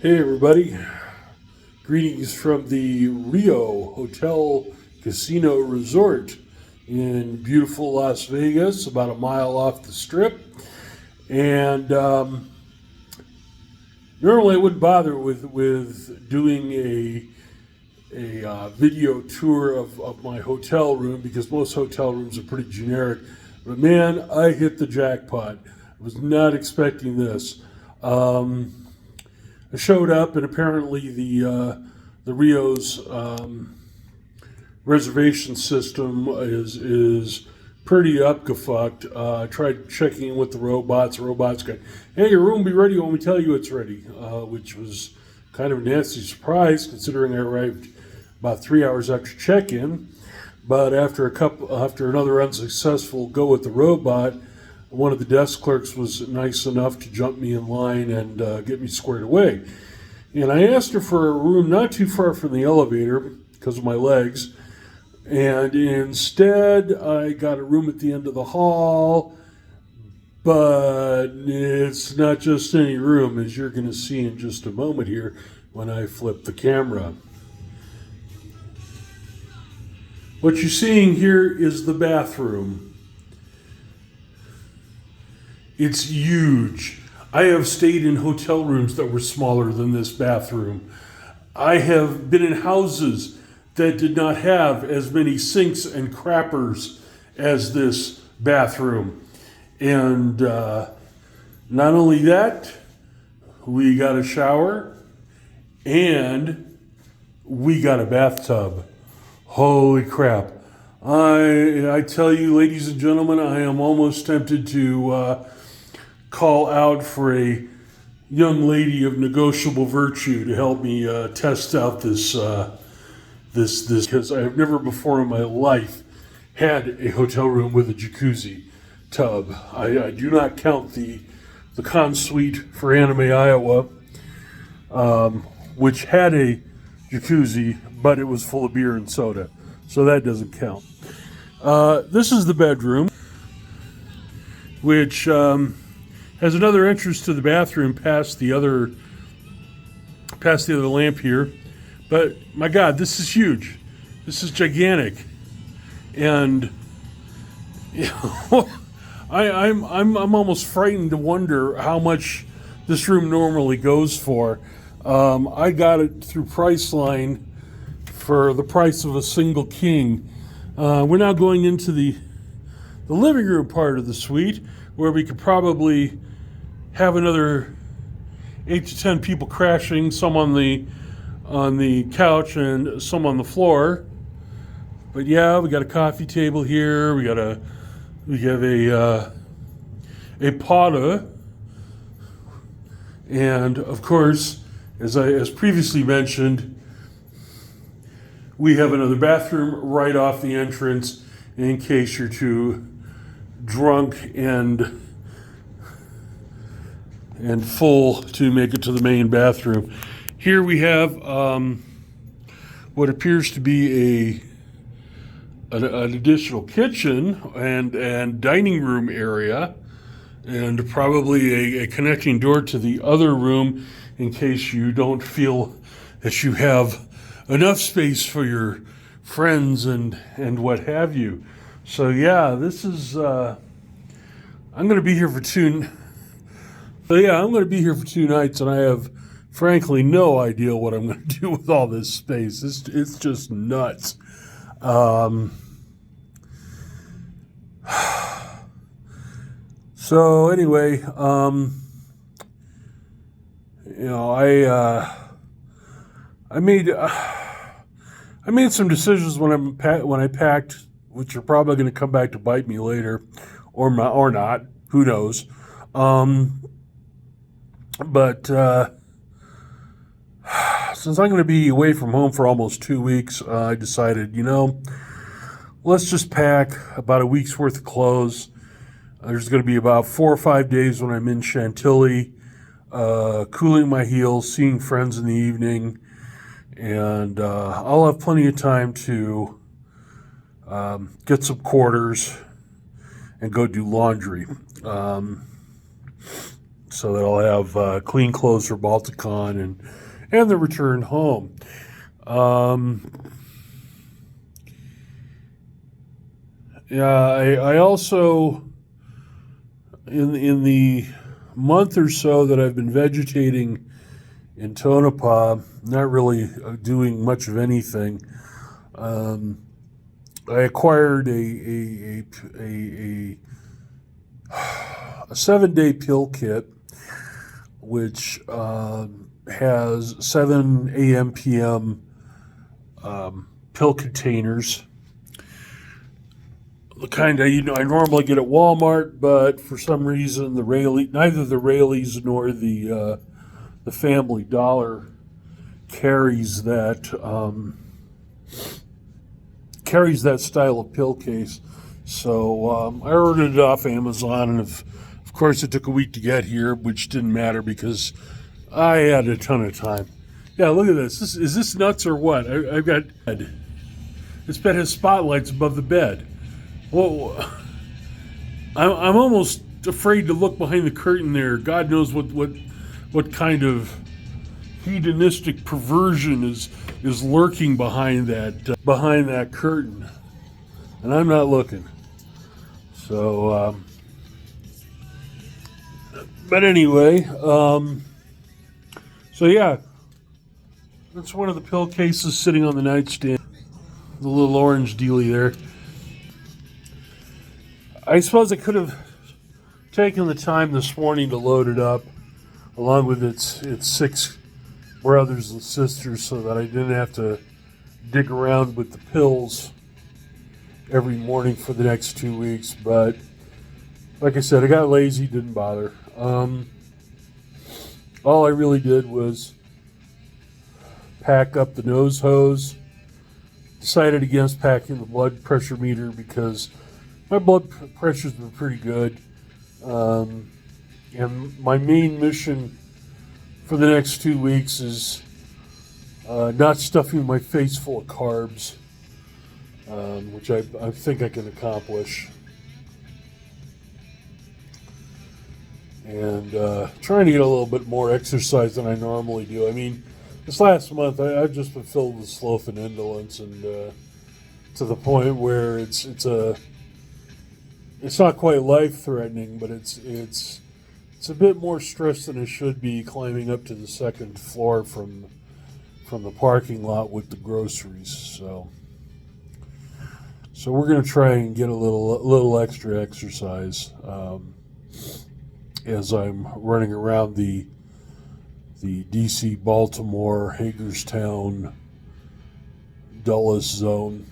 Hey everybody, greetings from the Rio Hotel Casino Resort in beautiful Las Vegas, about a mile off the strip. And normally I wouldn't bother with doing a video tour of my hotel room because most hotel rooms are pretty generic. But man, I hit the jackpot. I was not expecting this. I showed up, and apparently the Rio's reservation system is pretty upgefucked. I tried checking in with the robots. The robots got, "Hey, your room will be ready when we tell you it's ready," which was kind of a nasty surprise considering I arrived about 3 hours after check-in. But after another unsuccessful go with the robot, one of the desk clerks was nice enough to jump me in line and get me squared away. And I asked her for a room not too far from the elevator because of my legs. And instead, I got a room at the end of the hall. But it's not just any room, as you're going to see in just a moment here when I flip the camera. What you're seeing here is the bathroom. It's huge. I have stayed in hotel rooms that were smaller than this bathroom. I have been in houses that did not have as many sinks and crappers as this bathroom. And not only that, we got a shower and we got a bathtub. Holy crap. I tell you, ladies and gentlemen, I am almost tempted to call out for a young lady of negotiable virtue to help me test out this because I have never before in my life had a hotel room with a jacuzzi tub. I do not count the Con Suite for Anime, Iowa, which had a jacuzzi, but it was full of beer and soda, so that doesn't count. This is the bedroom, which has another entrance to the bathroom past the other lamp here. But my God, this is huge. This is gigantic, and you know, I'm almost frightened to wonder how much this room normally goes for. I got it through Priceline for the price of a single king. We're now going into the living room part of the suite, where we could probably have another 8 to 10 people crashing, some on the couch and some on the floor. But yeah, we got a coffee table here. We have a potta, and of course, as previously mentioned, we have another bathroom right off the entrance in case you're too drunk and full to make it to the main bathroom. Here we have what appears to be an additional kitchen and dining room area, and probably a connecting door to the other room in case you don't feel that you have enough space for your friends and what have you. So yeah, this is I'm going to be here for two nights, and I have frankly no idea what I'm going to do with all this space. It's just nuts. So anyway, I made some decisions when I packed, which are probably going to come back to bite me later, or not. Who knows? But since I'm going to be away from home for almost 2 weeks, I decided, let's just pack about a week's worth of clothes. There's going to be about 4 or 5 days when I'm in Chantilly, cooling my heels, seeing friends in the evening, and I'll have plenty of time to get some quarters and go do laundry. so that I'll have clean clothes for Balticon and the return home. Yeah, I also in the month or so that I've been vegetating in Tonopah, not really doing much of anything. I acquired a 7-day pill kit, which has 7 a.m. p.m. Pill containers. The kind I normally get at Walmart, but for some reason neither the Rayleighs nor the Family Dollar carries that style of pill case. So I ordered it off Amazon, and of course it took a week to get here, which didn't matter because I had a ton of time. Yeah, look at this. Is this nuts or what? I've got this bed has spotlights above the bed. Whoa! I'm almost afraid to look behind the curtain there. God knows what kind of hedonistic perversion is lurking behind that curtain, and I'm not looking. So, but anyway, so yeah, that's one of the pill cases sitting on the nightstand. The little orange dealie there. I suppose I could have taken the time this morning to load it up, along with its 6 brothers and sisters, so that I didn't have to dig around with the pills every morning for the next 2 weeks. But like I said, I got lazy, didn't bother. All I really did was pack up the nose hose. Decided against packing the blood pressure meter because my blood pressure's been pretty good. And my main mission for the next 2 weeks is not stuffing my face full of carbs, which I think I can accomplish. And trying to get a little bit more exercise than I normally do. I mean, this last month I've just been filled with sloth and indolence, and to the point where it's not quite life-threatening, but it's a bit more stress than it should be climbing up to the second floor from the parking lot with the groceries. So we're going to try and get a little extra exercise as I'm running around the DC, Baltimore, Hagerstown, Dulles zone.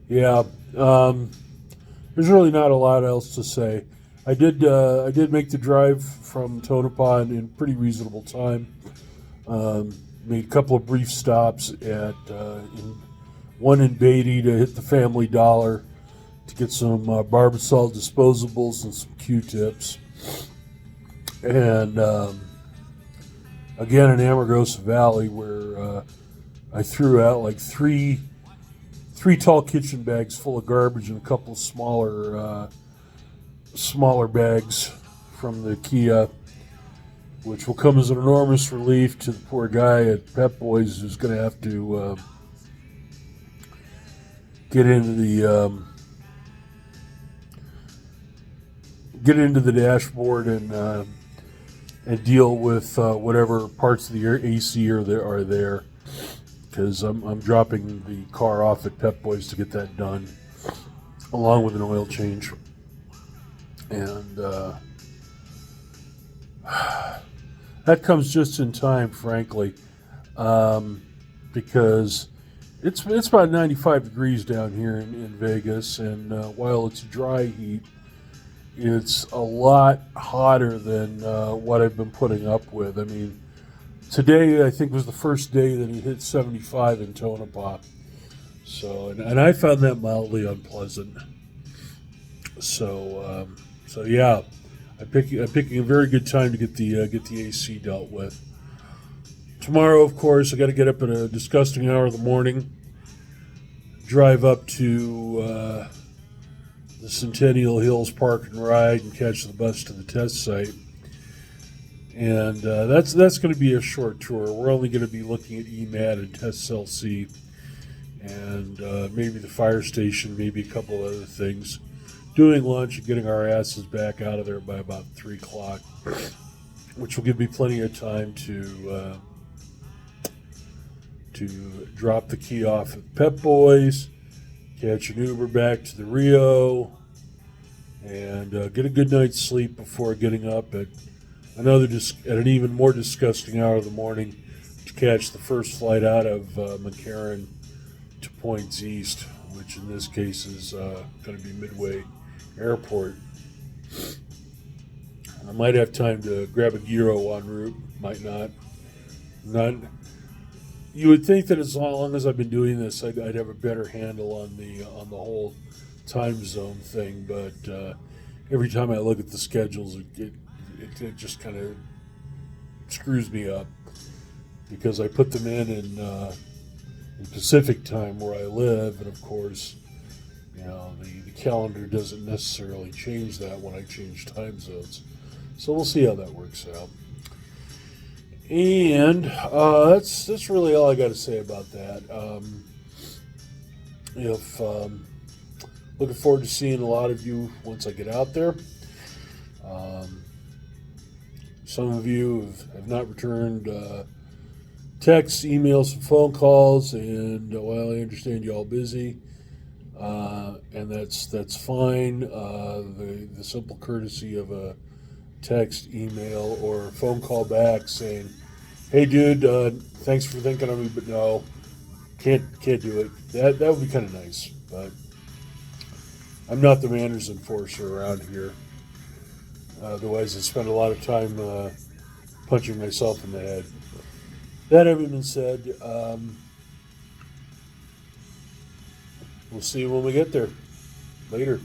Yeah, there's really not a lot else to say. I did make the drive from Tonopah in pretty reasonable time. Made a couple of brief stops at one in Beatty to hit the Family Dollar to get some Barbasol disposables and some Q-tips, and again in Amargosa Valley, where I threw out like three tall kitchen bags full of garbage and a couple of smaller bags from the Kia, which will come as an enormous relief to the poor guy at Pep Boys who's going to have to get into the dashboard and deal with whatever parts of the AC are there, because I'm dropping the car off at Pep Boys to get that done, along with an oil change. And that comes just in time, frankly, because it's about 95 degrees down here in Vegas, and while it's dry heat, it's a lot hotter than what I've been putting up with. I mean, today I think was the first day that it hit 75 in Tonopah. So, and I found that mildly unpleasant. So yeah, I'm picking a very good time to get the AC dealt with. Tomorrow, of course, I got to get up at a disgusting hour of the morning drive up to the Centennial Hills Park and Ride and catch the bus to the test site. And that's going to be a short tour. We're only going to be looking at EMAT and Test Cell C, and maybe the fire station, maybe a couple other things. Doing lunch and getting our asses back out of there by about 3 o'clock, which will give me plenty of time to drop the key off at Pep Boys, catch an Uber back to the Rio, and get a good night's sleep before getting up at an even more disgusting hour of the morning to catch the first flight out of McCarran to Points East, which in this case is going to be Midway Airport. I might have time to grab a gyro en route, might not. None. You would think that as long as I've been doing this, I'd have a better handle on the whole time zone thing. But every time I look at the schedules, it just kind of screws me up because I put them in Pacific time where I live, and of course, the calendar doesn't necessarily change that when I change time zones. So we'll see how that works out. And that's really all I got to say about that. Looking forward to seeing a lot of you once I get out there. Some of you have not returned texts, emails, and phone calls, and while I understand you're all busy, and that's fine. The simple courtesy of a text, email, or phone call back saying, "Hey, dude, thanks for thinking of me, but no, can't do it." That would be kind of nice, but I'm not the manners enforcer around here. Otherwise, I spend a lot of time punching myself in the head. That having been said, we'll see you when we get there. Later.